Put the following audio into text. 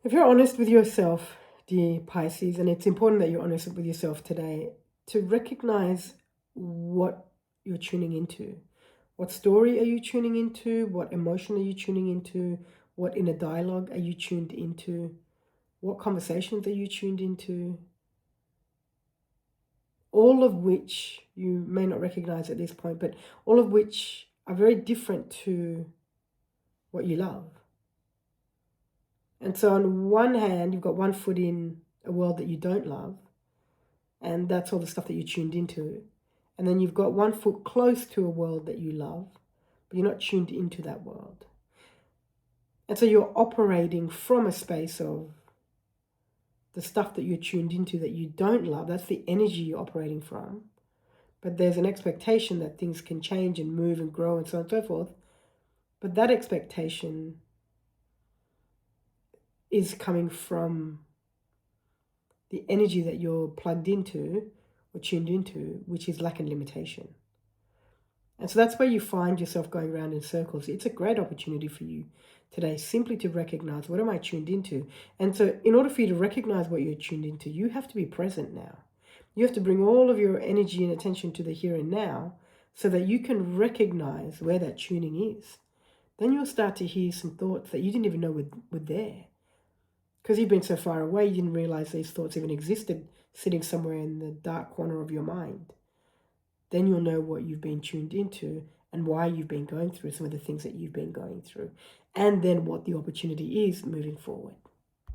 If you're honest with yourself, dear Pisces, and it's important that you're honest with yourself today, to recognize what you're tuning into. What story are you tuning into? What emotion are you tuning into? What inner dialogue are you tuned into? What conversations are you tuned into? All of which you may not recognize at this point, but all of which are very different to what you love. And so on one hand, you've got one foot in a world that you don't love, and that's all the stuff that you tuned into. And then you've got one foot close to a world that you love, but you're not tuned into that world. And so you're operating from a space of the stuff that you're tuned into that you don't love. That's the energy you're operating from. But there's an expectation that things can change and move and grow and so on and so forth. But that expectation is coming from the energy that you're plugged into or tuned into, which is lack and limitation. And so that's where you find yourself going around in circles. It's a great opportunity for you today simply to recognize, what am I tuned into? And so in order for you to recognize what you're tuned into, you have to be present now. You have to bring all of your energy and attention to the here and now so that you can recognize where that tuning is. Then you'll start to hear some thoughts that you didn't even know were there. Because you've been so far away, you didn't realize these thoughts even existed, sitting somewhere in the dark corner of your mind. Then you'll know what you've been tuned into and why you've been going through some of the things that you've been going through. And then what the opportunity is moving forward.